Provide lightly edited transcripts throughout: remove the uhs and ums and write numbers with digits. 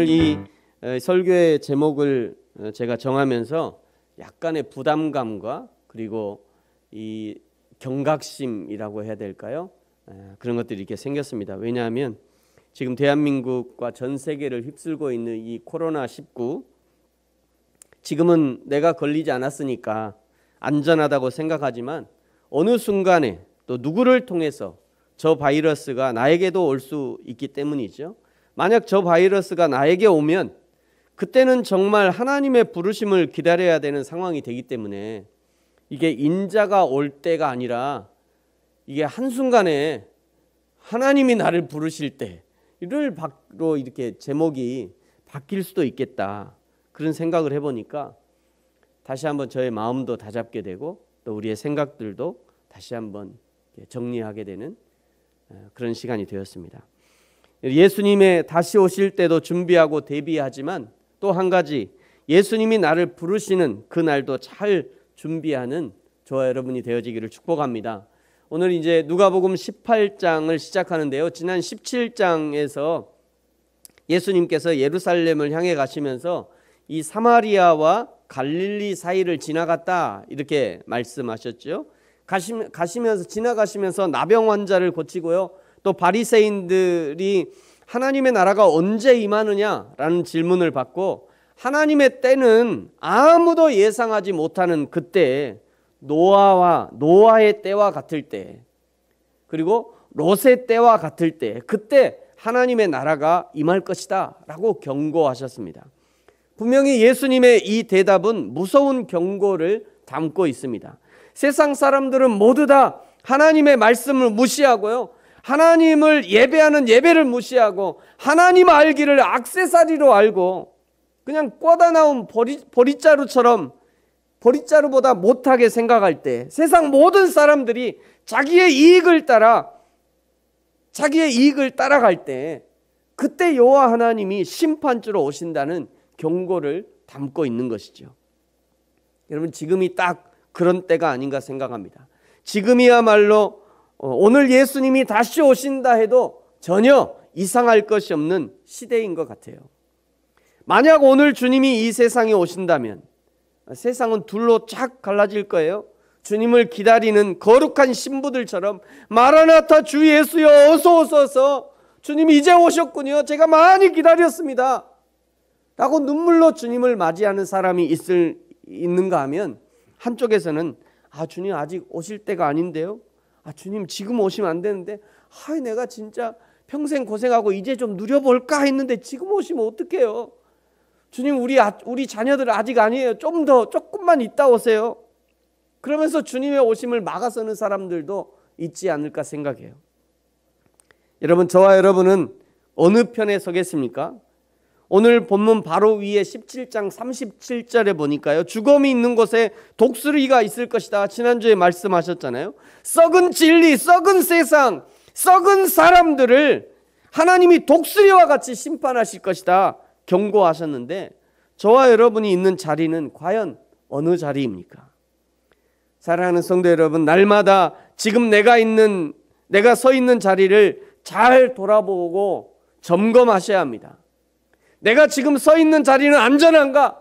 오늘 이 설교의 제목을 제가 정하면서 약간의 부담감과 그리고 이 경각심이라고 해야 될까요? 그런 것들이 이렇게 생겼습니다. 왜냐하면 지금 대한민국과 전 세계를 휩쓸고 있는 이 코로나19, 지금은 내가 걸리지 않았으니까 안전하다고 생각하지만 어느 순간에 또 누구를 통해서 저 바이러스가 나에게도 올 수 있기 때문이죠. 만약 저 바이러스가 나에게 오면 그때는 정말 하나님의 부르심을 기다려야 되는 상황이 되기 때문에 이게 인자가 올 때가 아니라 이게 한순간에 하나님이 나를 부르실 때를 바로 이렇게 제목이 바뀔 수도 있겠다, 그런 생각을 해보니까 다시 한번 저의 마음도 다잡게 되고 또 우리의 생각들도 다시 한번 정리하게 되는 그런 시간이 되었습니다. 예수님의 다시 오실 때도 준비하고 대비하지만 또 한 가지, 예수님이 나를 부르시는 그날도 잘 준비하는 저와 여러분이 되어지기를 축복합니다. 오늘 이제 누가복음 18장을 시작하는데요. 지난 17장에서 예수님께서 예루살렘을 향해 가시면서 이 사마리아와 갈릴리 사이를 지나갔다, 이렇게 말씀하셨죠. 지나가시면서 나병 환자를 고치고요. 또 바리새인들이 하나님의 나라가 언제 임하느냐라는 질문을 받고 하나님의 때는 아무도 예상하지 못하는 그때, 노아의 때와 같을 때, 그리고 롯의 때와 같을 때, 그때 하나님의 나라가 임할 것이다 라고 경고하셨습니다. 분명히 예수님의 이 대답은 무서운 경고를 담고 있습니다. 세상 사람들은 모두 다 하나님의 말씀을 무시하고요, 하나님을 예배하는 예배를 무시하고 하나님 알기를 액세서리로 알고 그냥 꽂아 나온 보릿자루처럼 보릿자루보다 못하게 생각할 때, 세상 모든 사람들이 자기의 이익을 따라갈 때, 그때 여호와 하나님이 심판주로 오신다는 경고를 담고 있는 것이죠. 여러분, 지금이 딱 그런 때가 아닌가 생각합니다. 지금이야말로 오늘 예수님이 다시 오신다 해도 전혀 이상할 것이 없는 시대인 것 같아요. 만약 오늘 주님이 이 세상에 오신다면 세상은 둘로 쫙 갈라질 거예요. 주님을 기다리는 거룩한 신부들처럼 마라나타 주 예수여 어서 오소서, 주님이 이제 오셨군요, 제가 많이 기다렸습니다 라고 눈물로 주님을 맞이하는 사람이 있는가 하면, 한쪽에서는 주님 아직 오실 때가 아닌데요, 주님 지금 오시면 안 되는데, 내가 진짜 평생 고생하고 이제 좀 누려볼까 했는데 지금 오시면 어떡해요, 주님 우리 자녀들 아직 아니에요, 조금만 있다 오세요. 그러면서 주님의 오심을 막아서는 사람들도 있지 않을까 생각해요. 여러분, 저와 여러분은 어느 편에 서겠습니까? 오늘 본문 바로 위에 17장 37절에 보니까요, 죽음이 있는 곳에 독수리가 있을 것이다, 지난주에 말씀하셨잖아요. 썩은 진리, 썩은 세상, 썩은 사람들을 하나님이 독수리와 같이 심판하실 것이다 경고하셨는데, 저와 여러분이 있는 자리는 과연 어느 자리입니까? 사랑하는 성도 여러분, 날마다 지금 내가 서 있는 자리를 잘 돌아보고 점검하셔야 합니다. 내가 지금 서 있는 자리는 안전한가?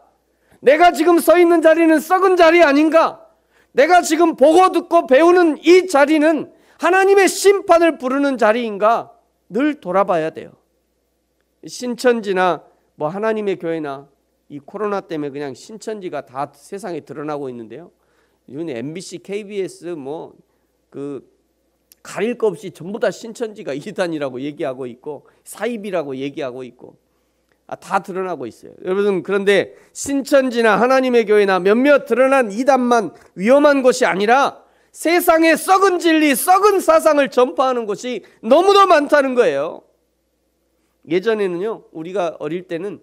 내가 지금 서 있는 자리는 썩은 자리 아닌가? 내가 지금 보고 듣고 배우는 이 자리는 하나님의 심판을 부르는 자리인가? 늘 돌아봐야 돼요. 신천지나 하나님의 교회나 이 코로나 때문에 그냥 신천지가 다 세상에 드러나고 있는데요, 이건 MBC, KBS 가릴 것 없이 전부 다 신천지가 이단이라고 얘기하고 있고 사입이라고 얘기하고 있고 다 드러나고 있어요. 여러분, 그런데 신천지나 하나님의 교회나 몇몇 드러난 이단만 위험한 것이 아니라 세상의 썩은 진리, 썩은 사상을 전파하는 곳이 너무도 많다는 거예요. 예전에는요, 우리가 어릴 때는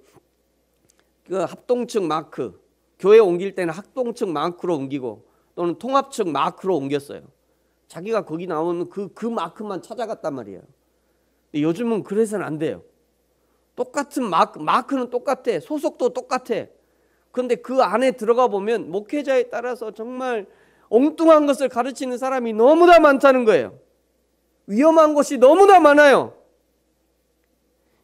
그 합동측 마크, 교회 옮길 때는 합동측 마크로 옮기고 또는 통합측 마크로 옮겼어요. 자기가 거기 나오는 그 마크만 찾아갔단 말이에요. 근데 요즘은 그래서는 안 돼요. 똑같은 마크는 똑같아, 소속도 똑같아. 그런데 그 안에 들어가 보면 목회자에 따라서 정말 엉뚱한 것을 가르치는 사람이 너무나 많다는 거예요. 위험한 것이 너무나 많아요.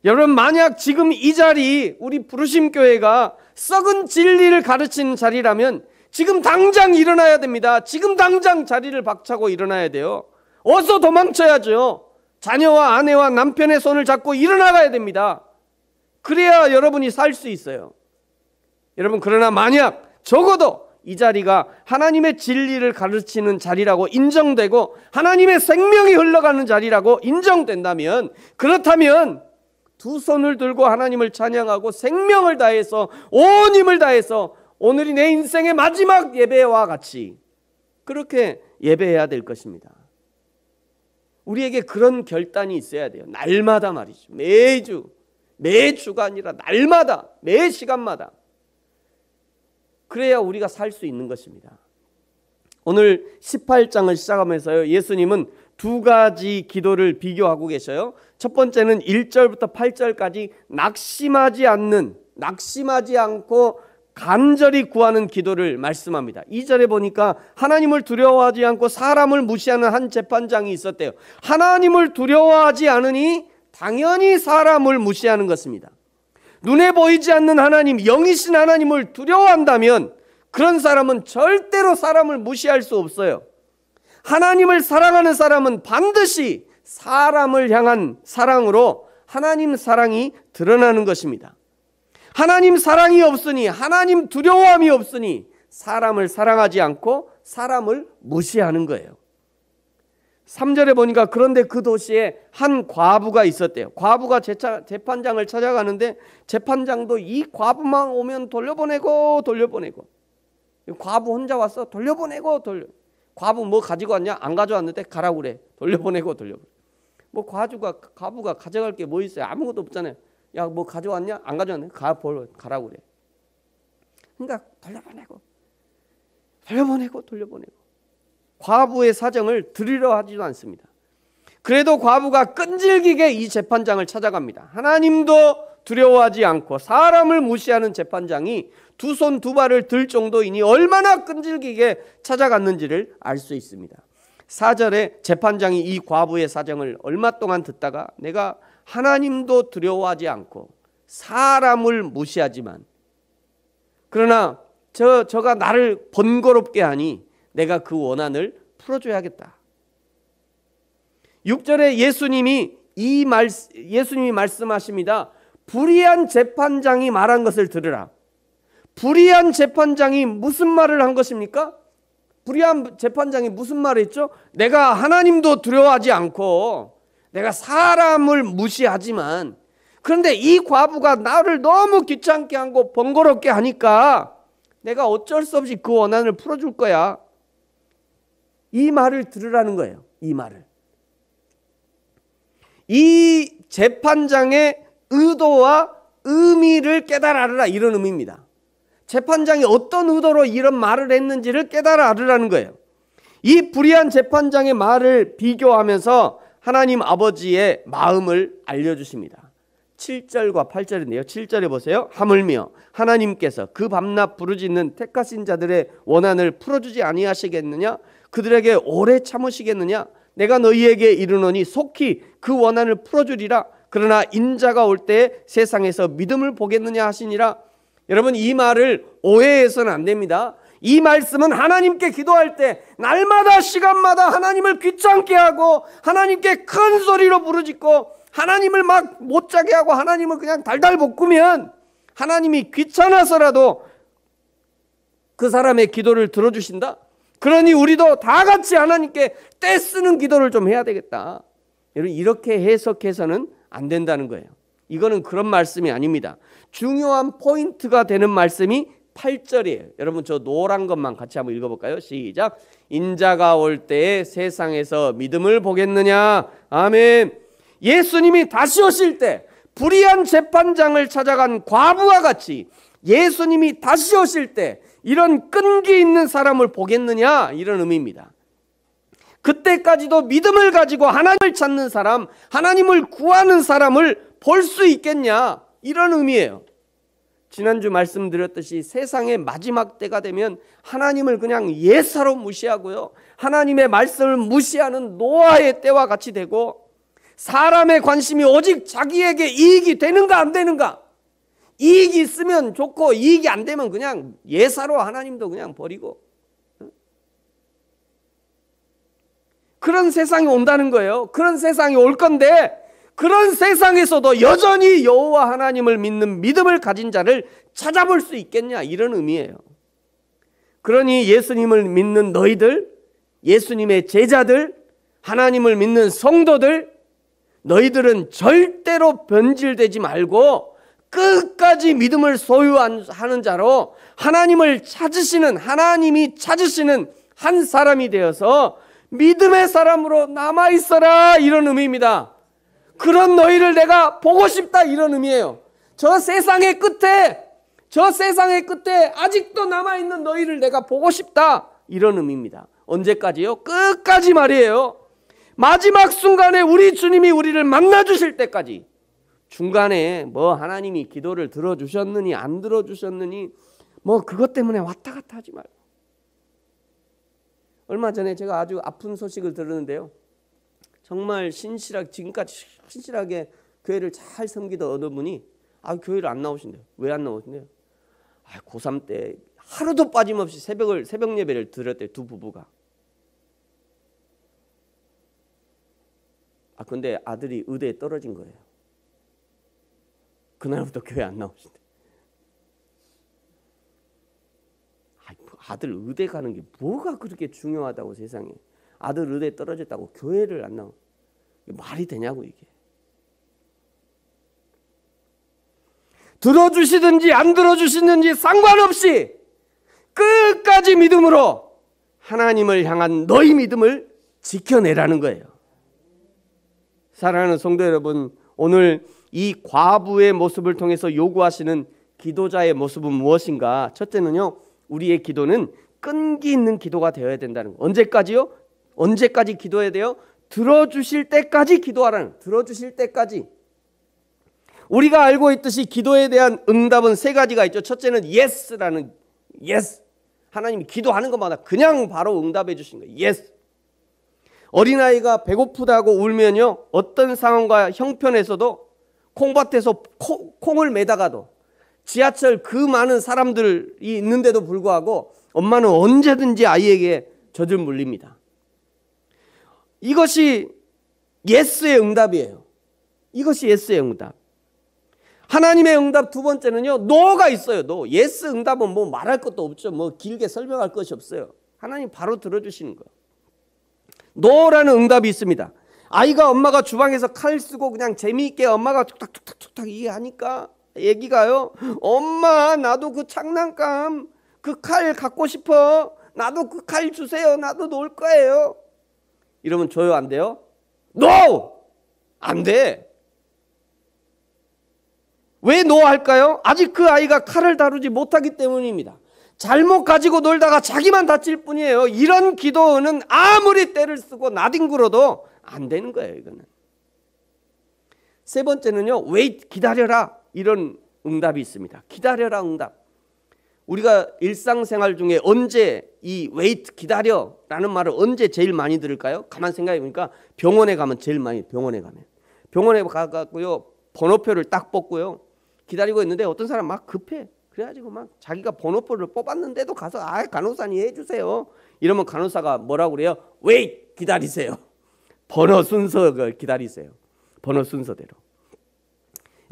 여러분, 만약 지금 이 자리, 우리 부르심 교회가 썩은 진리를 가르치는 자리라면 지금 당장 일어나야 됩니다. 지금 당장 자리를 박차고 일어나야 돼요. 어서 도망쳐야죠. 자녀와 아내와 남편의 손을 잡고 일어나가야 됩니다. 그래야 여러분이 살 수 있어요. 여러분, 그러나 만약 적어도 이 자리가 하나님의 진리를 가르치는 자리라고 인정되고 하나님의 생명이 흘러가는 자리라고 인정된다면, 그렇다면 두 손을 들고 하나님을 찬양하고 생명을 다해서, 온 힘을 다해서 오늘이 내 인생의 마지막 예배와 같이 그렇게 예배해야 될 것입니다. 우리에게 그런 결단이 있어야 돼요. 날마다 말이죠. 매주가 아니라 날마다, 매 시간마다. 그래야 우리가 살 수 있는 것입니다. 오늘 18장을 시작하면서요, 예수님은 두 가지 기도를 비교하고 계셔요. 첫 번째는 1절부터 8절까지 낙심하지 않고 간절히 구하는 기도를 말씀합니다. 2절에 보니까 하나님을 두려워하지 않고 사람을 무시하는 한 재판장이 있었대요. 하나님을 두려워하지 않으니 당연히 사람을 무시하는 것입니다. 눈에 보이지 않는 하나님, 영이신 하나님을 두려워한다면 그런 사람은 절대로 사람을 무시할 수 없어요. 하나님을 사랑하는 사람은 반드시 사람을 향한 사랑으로 하나님 사랑이 드러나는 것입니다. 하나님 사랑이 없으니, 하나님 두려움이 없으니 사람을 사랑하지 않고 사람을 무시하는 거예요. 3절에 보니까 그런데 그 도시에 한 과부가 있었대요. 과부가 재판장을 찾아가는데 재판장도 이 과부만 오면 돌려보내고 과부 혼자 왔어? 돌려보내고 과부 뭐 가지고 왔냐? 안 가져왔는데 가라고 그래. 돌려보내고 뭐 과부가 가져갈 게 뭐 있어요? 아무것도 없잖아요. 야, 뭐 가져왔냐? 안 가져왔네. 가라고 그래. 그러니까 돌려보내고 과부의 사정을 들으려 하지도 않습니다. 그래도 과부가 끈질기게 이 재판장을 찾아갑니다. 하나님도 두려워하지 않고 사람을 무시하는 재판장이 두 손 두 발을 들 정도이니 얼마나 끈질기게 찾아갔는지를 알 수 있습니다. 4절에 재판장이 이 과부의 사정을 얼마 동안 듣다가 내가 하나님도 두려워하지 않고 사람을 무시하지만 그러나 저가 나를 번거롭게 하니 내가 그 원한을 풀어줘야겠다. 6절에 예수님이 말씀하십니다. 불의한 재판장이 말한 것을 들으라. 불의한 재판장이 무슨 말을 한 것입니까? 불의한 재판장이 무슨 말을 했죠? 내가 하나님도 두려워하지 않고 내가 사람을 무시하지만 그런데 이 과부가 나를 너무 귀찮게 하고 번거롭게 하니까 내가 어쩔 수 없이 그 원한을 풀어줄 거야. 이 말을 들으라는 거예요. 이 말을. 이 재판장의 의도와 의미를 깨달아라, 이런 의미입니다. 재판장이 어떤 의도로 이런 말을 했는지를 깨달아 알으라는 거예요. 이 불의한 재판장의 말을 비교하면서 하나님 아버지의 마음을 알려주십니다. 7절과 8절인데요. 7절에 보세요. 하물며 하나님께서 그 밤낮 부르짖는 택하신 자들의 원한을 풀어주지 아니하시겠느냐? 그들에게 오래 참으시겠느냐? 내가 너희에게 이르노니 속히 그 원한을 풀어주리라. 그러나 인자가 올 때에 세상에서 믿음을 보겠느냐 하시니라. 여러분, 이 말을 오해해서는 안 됩니다. 이 말씀은 하나님께 기도할 때 날마다 시간마다 하나님을 귀찮게 하고 하나님께 큰 소리로 부르짖고 하나님을 막 못 자게 하고 하나님을 그냥 달달 볶으면 하나님이 귀찮아서라도 그 사람의 기도를 들어주신다. 그러니 우리도 다 같이 하나님께 떼쓰는 기도를 좀 해야 되겠다. 여러분, 이렇게 해석해서는 안 된다는 거예요. 이거는 그런 말씀이 아닙니다. 중요한 포인트가 되는 말씀이 8절이에요. 여러분, 저 노란 것만 같이 한번 읽어볼까요? 시작. 인자가 올 때에 세상에서 믿음을 보겠느냐. 아멘. 예수님이 다시 오실 때 불의한 재판장을 찾아간 과부와 같이 예수님이 다시 오실 때 이런 끈기 있는 사람을 보겠느냐, 이런 의미입니다. 그때까지도 믿음을 가지고 하나님을 찾는 사람, 하나님을 구하는 사람을 볼 수 있겠냐, 이런 의미예요. 지난주 말씀드렸듯이 세상의 마지막 때가 되면 하나님을 그냥 예사로 무시하고요, 하나님의 말씀을 무시하는 노아의 때와 같이 되고 사람의 관심이 오직 자기에게 이익이 되는가 안 되는가. 이익이 있으면 좋고 이익이 안 되면 그냥 예사로 하나님도 그냥 버리고, 그런 세상이 온다는 거예요. 그런 세상이 올 건데, 그런 세상에서도 여전히 여호와 하나님을 믿는 믿음을 가진 자를 찾아볼 수 있겠냐, 이런 의미예요. 그러니 예수님을 믿는 너희들, 예수님의 제자들, 하나님을 믿는 성도들, 너희들은 절대로 변질되지 말고 끝까지 믿음을 소유하는 자로 하나님을 찾으시는, 하나님이 찾으시는 한 사람이 되어서 믿음의 사람으로 남아있어라, 이런 의미입니다. 그런 너희를 내가 보고 싶다, 이런 의미예요. 저 세상의 끝에 아직도 남아있는 너희를 내가 보고 싶다, 이런 의미입니다. 언제까지요? 끝까지 말이에요. 마지막 순간에 우리 주님이 우리를 만나주실 때까지. 중간에 뭐 하나님이 기도를 들어주셨느니 안 들어주셨느니 뭐 그것 때문에 왔다 갔다 하지 말고. 얼마 전에 제가 아주 아픈 소식을 들었는데요, 정말 지금까지 신실하게 교회를 잘 섬기던 어느 분이 교회를 안 나오신대요. 왜 안 나오신대요? 고3 때 하루도 빠짐없이 새벽 예배를 드렸대요, 두 부부가. 근데 아들이 의대에 떨어진 거예요. 그날부터 교회 안 나오신대. 아들 의대 가는 게 뭐가 그렇게 중요하다고, 세상에. 아들 의대에 떨어졌다고 교회를 안 나오. 말이 되냐고, 이게. 들어주시든지 안 들어주시든지 상관없이 끝까지 믿음으로 하나님을 향한 너희 믿음을 지켜내라는 거예요. 사랑하는 성도 여러분, 오늘 이 과부의 모습을 통해서 요구하시는 기도자의 모습은 무엇인가? 첫째는요, 우리의 기도는 끈기 있는 기도가 되어야 된다는 거. 언제까지요? 언제까지 기도해야 돼요? 들어주실 때까지 기도하라는, 들어주실 때까지. 우리가 알고 있듯이 기도에 대한 응답은 세 가지가 있죠. 첫째는 yes라는, yes. 하나님이 기도하는 것마다 그냥 바로 응답해 주신 거예요. yes. 어린아이가 배고프다고 울면요, 어떤 상황과 형편에서도 콩밭에서 콩을 매다가도, 지하철 그 많은 사람들이 있는데도 불구하고 엄마는 언제든지 아이에게 젖을 물립니다. 이것이 예스의 응답이에요. 이것이 예스의 응답. 하나님의 응답 두 번째는요, 노가 있어요. 노. 예스 응답은 뭐 말할 것도 없죠. 뭐 길게 설명할 것이 없어요. 하나님 바로 들어주시는 거예요. 노라는 응답이 있습니다. 아이가 엄마가 주방에서 칼 쓰고 그냥 재미있게 엄마가 툭탁툭탁툭탁 이해하니까 애기가요, 엄마 나도 그 장난감 그 칼 갖고 싶어, 나도 그 칼 주세요, 나도 놀 거예요. 이러면 줘요, 안 돼요? NO! 안 돼. 왜 NO 할까요? 아직 그 아이가 칼을 다루지 못하기 때문입니다. 잘못 가지고 놀다가 자기만 다칠 뿐이에요. 이런 기도는 아무리 때를 쓰고 나뒹굴어도 안 되는 거예요, 이거는. 세 번째는요, wait, 기다려라, 이런 응답이 있습니다. 기다려라 응답. 우리가 일상생활 중에 언제 이 wait, 기다려라는 말을 언제 제일 많이 들을까요? 가만 생각해 보니까 병원에 가면 제일 많이, 병원에 가고요, 번호표를 딱 뽑고요, 기다리고 있는데 어떤 사람 막 급해. 그래가지고 막 자기가 번호표를 뽑았는데도 가서 간호사님 해주세요. 이러면 간호사가 뭐라고 그래요? wait, 기다리세요. 번호 순서를 기다리세요. 번호 순서대로.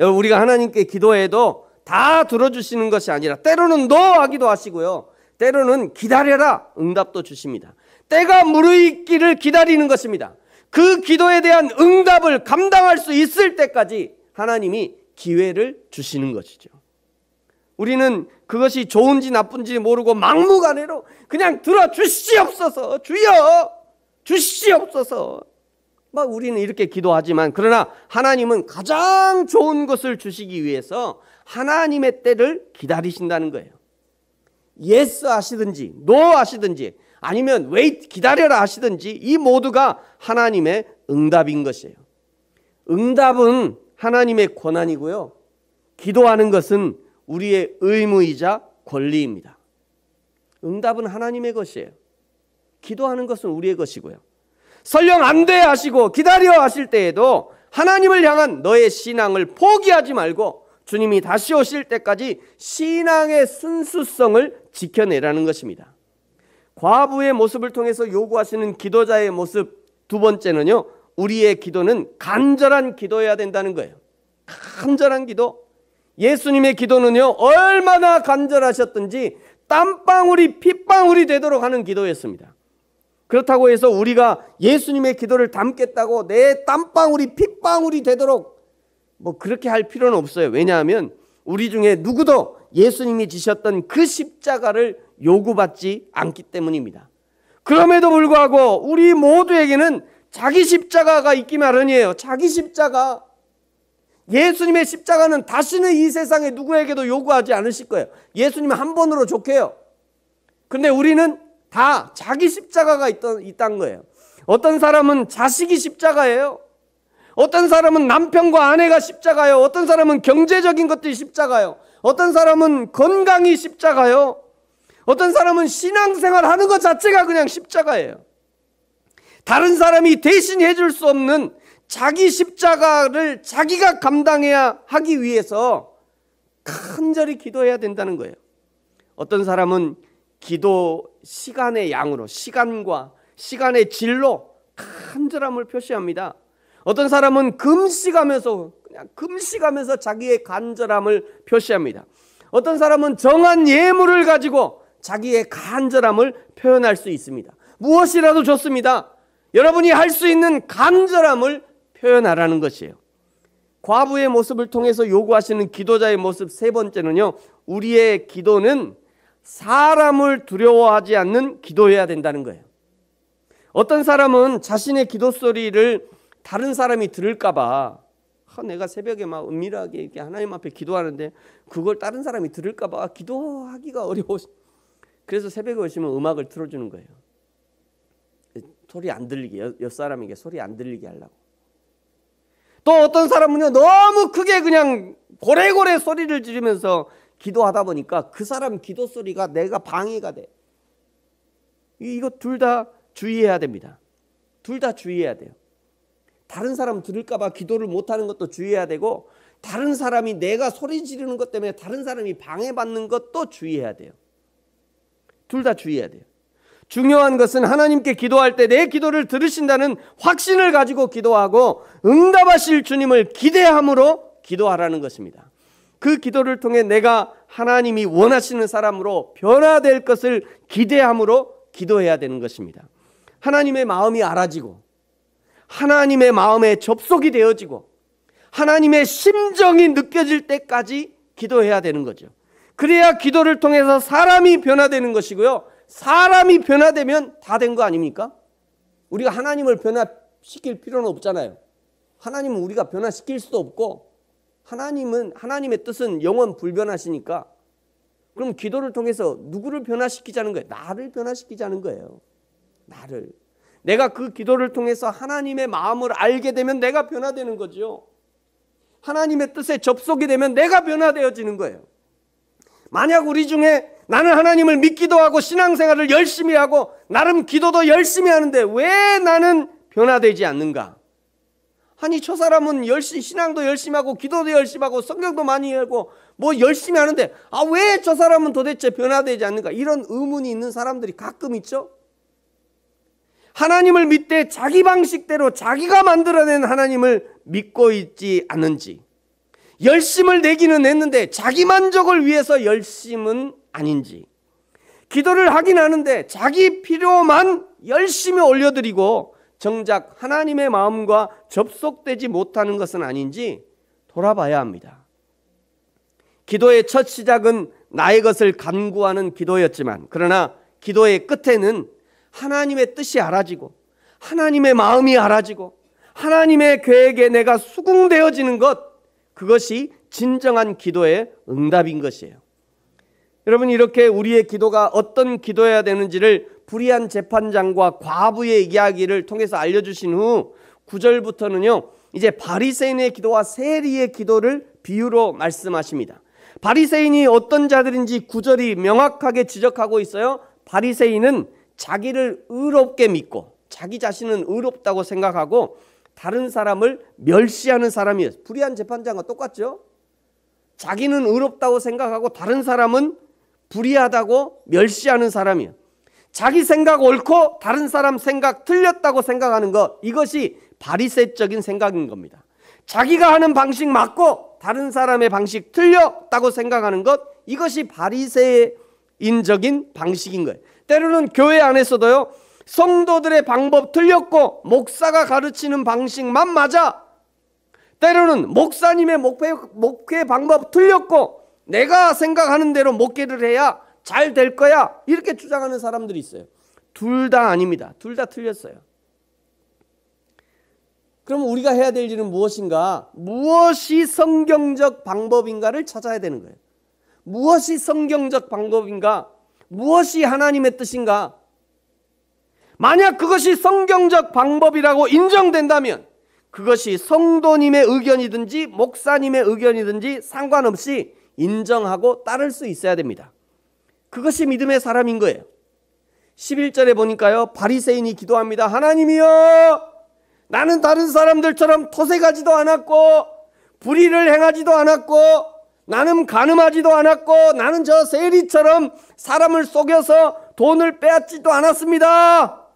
여러분, 우리가 하나님께 기도해도 다 들어주시는 것이 아니라 때로는 NO 하기도 하시고요, 때로는 기다려라 응답도 주십니다. 때가 무르익기를 기다리는 것입니다. 그 기도에 대한 응답을 감당할 수 있을 때까지 하나님이 기회를 주시는 것이죠. 우리는 그것이 좋은지 나쁜지 모르고 막무가내로 그냥 들어주시옵소서, 주여 주시옵소서, 막 우리는 이렇게 기도하지만, 그러나 하나님은 가장 좋은 것을 주시기 위해서 하나님의 때를 기다리신다는 거예요. 예스 하시든지 노 하시든지 아니면 wait, 기다려라 하시든지 이 모두가 하나님의 응답인 것이에요. 응답은 하나님의 권한이고요, 기도하는 것은 우리의 의무이자 권리입니다. 응답은 하나님의 것이에요. 기도하는 것은 우리의 것이고요. 설령 안 돼 하시고 기다려 하실 때에도 하나님을 향한 너의 신앙을 포기하지 말고 주님이 다시 오실 때까지 신앙의 순수성을 지켜내라는 것입니다. 과부의 모습을 통해서 요구하시는 기도자의 모습 두 번째는요, 우리의 기도는 간절한 기도여야 된다는 거예요. 간절한 기도. 예수님의 기도는요, 얼마나 간절하셨든지 땀방울이 핏방울이 되도록 하는 기도였습니다. 그렇다고 해서 우리가 예수님의 기도를 담겠다고 내 땀방울이 핏방울이 되도록 뭐 그렇게 할 필요는 없어요. 왜냐하면 우리 중에 누구도 예수님이 지셨던 그 십자가를 요구받지 않기 때문입니다. 그럼에도 불구하고 우리 모두에게는 자기 십자가가 있기 마련이에요. 자기 십자가. 예수님의 십자가는 다시는 이 세상에 누구에게도 요구하지 않으실 거예요. 예수님은 한 번으로 좋게요. 그런데 우리는 다 자기 십자가가 있다는 거예요. 어떤 사람은 자식이 십자가예요. 어떤 사람은 남편과 아내가 십자가요. 어떤 사람은 경제적인 것들이 십자가요. 어떤 사람은 건강이 십자가요. 어떤 사람은 신앙생활 하는 것 자체가 그냥 십자가예요. 다른 사람이 대신해 줄 수 없는 자기 십자가를 자기가 감당해야 하기 위해서 간절히 기도해야 된다는 거예요. 어떤 사람은 기도 시간의 양으로, 시간과 시간의 질로 간절함을 표시합니다. 어떤 사람은 금식하면서 그냥 금식하면서 자기의 간절함을 표시합니다. 어떤 사람은 정한 예물을 가지고 자기의 간절함을 표현할 수 있습니다. 무엇이라도 좋습니다. 여러분이 할 수 있는 간절함을 표현하라는 것이에요. 과부의 모습을 통해서 요구하시는 기도자의 모습 세 번째는요, 우리의 기도는 사람을 두려워하지 않는 기도해야 된다는 거예요. 어떤 사람은 자신의 기도 소리를 다른 사람이 들을까 봐 내가 새벽에 막 은밀하게 이렇게 하나님 앞에 기도하는데 그걸 다른 사람이 들을까 봐 기도하기가 어려워. 그래서 새벽에 오시면 음악을 틀어주는 거예요. 소리 안 들리게, 옆 사람에게 소리 안 들리게 하려고. 또 어떤 사람은요, 너무 크게 그냥 고래고래 소리를 지르면서 기도하다 보니까 그 사람 기도 소리가 내가 방해가 돼. 이거 둘 다 주의해야 됩니다. 둘 다 주의해야 돼요. 다른 사람 들을까 봐 기도를 못하는 것도 주의해야 되고, 다른 사람이 내가 소리 지르는 것 때문에 다른 사람이 방해받는 것도 주의해야 돼요. 둘 다 주의해야 돼요. 중요한 것은 하나님께 기도할 때 내 기도를 들으신다는 확신을 가지고 기도하고 응답하실 주님을 기대함으로 기도하라는 것입니다. 그 기도를 통해 내가 하나님이 원하시는 사람으로 변화될 것을 기대함으로 기도해야 되는 것입니다. 하나님의 마음이 알아지고 하나님의 마음에 접속이 되어지고 하나님의 심정이 느껴질 때까지 기도해야 되는 거죠. 그래야 기도를 통해서 사람이 변화되는 것이고요. 사람이 변화되면 다 된 거 아닙니까? 우리가 하나님을 변화시킬 필요는 없잖아요. 하나님은 우리가 변화시킬 수도 없고, 하나님의 뜻은 영원 불변하시니까, 그럼 기도를 통해서 누구를 변화시키자는 거예요? 나를 변화시키자는 거예요. 나를. 내가 그 기도를 통해서 하나님의 마음을 알게 되면 내가 변화되는 거죠. 하나님의 뜻에 접속이 되면 내가 변화되어지는 거예요. 만약 우리 중에 나는 하나님을 믿기도 하고 신앙생활을 열심히 하고 나름 기도도 열심히 하는데 왜 나는 변화되지 않는가? 아니, 저 사람은 신앙도 열심히 하고 기도도 열심히 하고 성경도 많이 하고 뭐 열심히 하는데 왜 저 사람은 도대체 변화되지 않는가? 이런 의문이 있는 사람들이 가끔 있죠. 하나님을 믿되 자기 방식대로 자기가 만들어낸 하나님을 믿고 있지 않은지, 열심을 내기는 했는데 자기 만족을 위해서 열심은 아닌지, 기도를 하긴 하는데 자기 필요만 열심히 올려드리고 정작 하나님의 마음과 접속되지 못하는 것은 아닌지 돌아봐야 합니다. 기도의 첫 시작은 나의 것을 간구하는 기도였지만, 그러나 기도의 끝에는 하나님의 뜻이 알아지고 하나님의 마음이 알아지고 하나님의 계획에 내가 수긍되어지는 것, 그것이 진정한 기도의 응답인 것이에요. 여러분, 이렇게 우리의 기도가 어떤 기도해야 되는지를 불의한 재판장과 과부의 이야기를 통해서 알려주신 후 9절부터는요, 이제 바리새인의 기도와 세리의 기도를 비유로 말씀하십니다. 바리새인이 어떤 자들인지 9절이 명확하게 지적하고 있어요. 바리새인은 자기를 의롭게 믿고 자기 자신은 의롭다고 생각하고 다른 사람을 멸시하는 사람이었어요. 불의한 재판장과 똑같죠. 자기는 의롭다고 생각하고 다른 사람은 불의하다고 멸시하는 사람이에요. 자기 생각 옳고 다른 사람 생각 틀렸다고 생각하는 것, 이것이 바리새적인 생각인 겁니다. 자기가 하는 방식 맞고 다른 사람의 방식 틀렸다고 생각하는 것, 이것이 바리새인적인 방식인 거예요. 때로는 교회 안에서도요, 성도들의 방법 틀렸고 목사가 가르치는 방식만 맞아. 때로는 목사님의 목회 방법 틀렸고 내가 생각하는 대로 목회를 해야 잘 될 거야, 이렇게 주장하는 사람들이 있어요. 둘 다 아닙니다. 둘 다 틀렸어요. 그럼 우리가 해야 될 일은 무엇인가? 무엇이 성경적 방법인가를 찾아야 되는 거예요. 무엇이 성경적 방법인가? 무엇이 하나님의 뜻인가? 만약 그것이 성경적 방법이라고 인정된다면 그것이 성도님의 의견이든지 목사님의 의견이든지 상관없이 인정하고 따를 수 있어야 됩니다. 그것이 믿음의 사람인 거예요. 11절에 보니까요, 바리새인이 기도합니다. 하나님이여, 나는 다른 사람들처럼 토색하지도 않았고 불의를 행하지도 않았고 나는 간음하지도 않았고 나는 저 세리처럼 사람을 속여서 돈을 빼앗지도 않았습니다.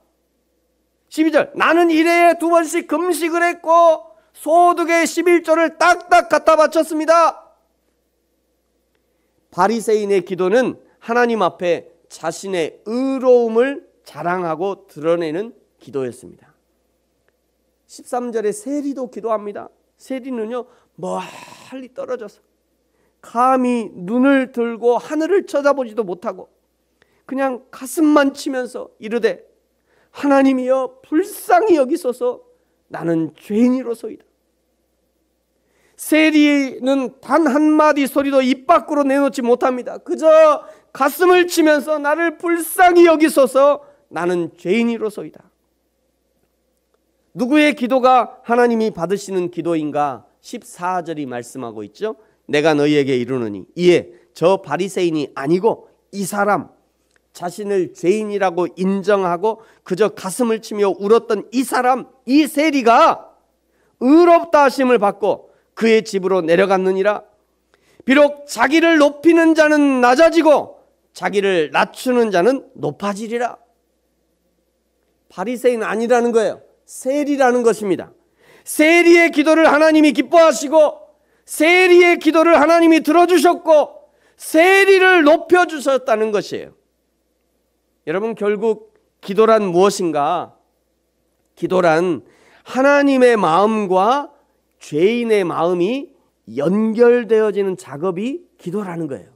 12절, 나는 1회에 2번씩 금식을 했고 소득의 11조를 딱딱 갖다 바쳤습니다. 바리새인의 기도는 하나님 앞에 자신의 의로움을 자랑하고 드러내는 기도였습니다. 13절에 세리도 기도합니다. 세리는요, 멀리 떨어져서 감히 눈을 들고 하늘을 쳐다보지도 못하고 그냥 가슴만 치면서 이르되 하나님이여 불쌍히 여기소서, 나는 죄인이로소이다. 세리는 단 한마디 소리도 입 밖으로 내놓지 못합니다. 그저 가슴을 치면서 나를 불쌍히 여기소서, 나는 죄인이로소이다. 누구의 기도가 하나님이 받으시는 기도인가? 14절이 말씀하고 있죠. 내가 너희에게 이르노니 이에 저 바리새인이 아니고 이 사람, 자신을 죄인이라고 인정하고 그저 가슴을 치며 울었던 이 사람, 이 세리가 의롭다 하심을 받고 그의 집으로 내려갔느니라. 비록 자기를 높이는 자는 낮아지고 자기를 낮추는 자는 높아지리라. 바리새인 아니라는 거예요. 세리라는 것입니다. 세리의 기도를 하나님이 기뻐하시고 세리의 기도를 하나님이 들어주셨고 세리를 높여주셨다는 것이에요. 여러분, 결국 기도란 무엇인가? 기도란 하나님의 마음과 죄인의 마음이 연결되어지는 작업이 기도라는 거예요.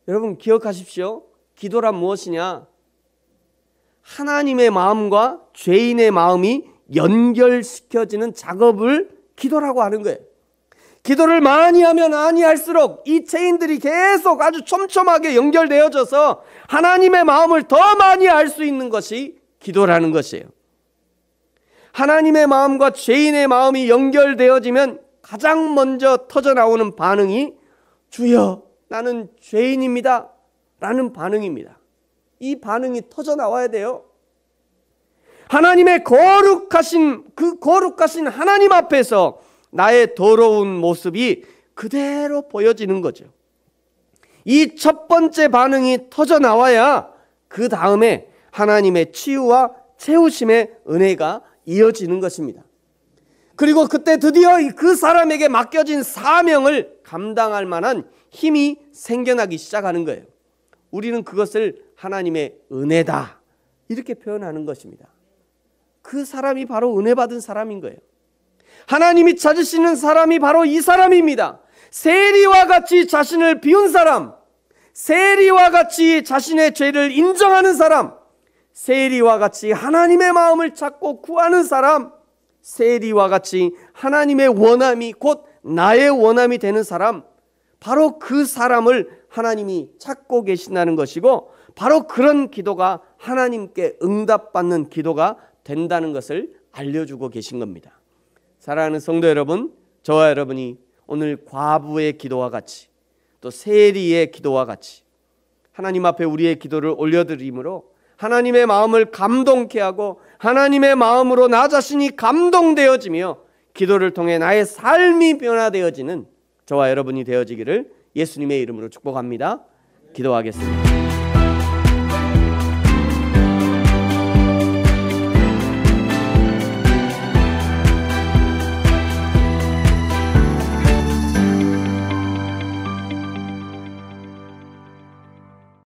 여러분 기억하십시오. 기도란 무엇이냐? 하나님의 마음과 죄인의 마음이 연결시켜지는 작업을 기도라고 하는 거예요. 기도를 많이 하면 많이 할수록 이 체인들이 계속 아주 촘촘하게 연결되어져서 하나님의 마음을 더 많이 알 수 있는 것이 기도라는 것이에요. 하나님의 마음과 죄인의 마음이 연결되어지면 가장 먼저 터져나오는 반응이 주여 나는 죄인입니다 라는 반응입니다. 이 반응이 터져나와야 돼요. 하나님의 거룩하신 하나님 앞에서 나의 더러운 모습이 그대로 보여지는 거죠. 이 첫 번째 반응이 터져나와야 그 다음에 하나님의 치유와 채우심의 은혜가 이어지는 것입니다. 그리고 그때 드디어 그 사람에게 맡겨진 사명을 감당할 만한 힘이 생겨나기 시작하는 거예요. 우리는 그것을 하나님의 은혜다 이렇게 표현하는 것입니다. 그 사람이 바로 은혜 받은 사람인 거예요. 하나님이 찾으시는 사람이 바로 이 사람입니다. 세리와 같이 자신을 비운 사람, 세리와 같이 자신의 죄를 인정하는 사람, 세리와 같이 하나님의 마음을 찾고 구하는 사람, 세리와 같이 하나님의 원함이 곧 나의 원함이 되는 사람, 바로 그 사람을 하나님이 찾고 계신다는 것이고 바로 그런 기도가 하나님께 응답받는 기도가 된다는 것을 알려주고 계신 겁니다. 사랑하는 성도 여러분, 저와 여러분이 오늘 과부의 기도와 같이 또 세리의 기도와 같이 하나님 앞에 우리의 기도를 올려드림으로 하나님의 마음을 감동케 하고 하나님의 마음으로 나 자신이 감동되어지며 기도를 통해 나의 삶이 변화되어지는 저와 여러분이 되어지기를 예수님의 이름으로 축복합니다. 기도하겠습니다.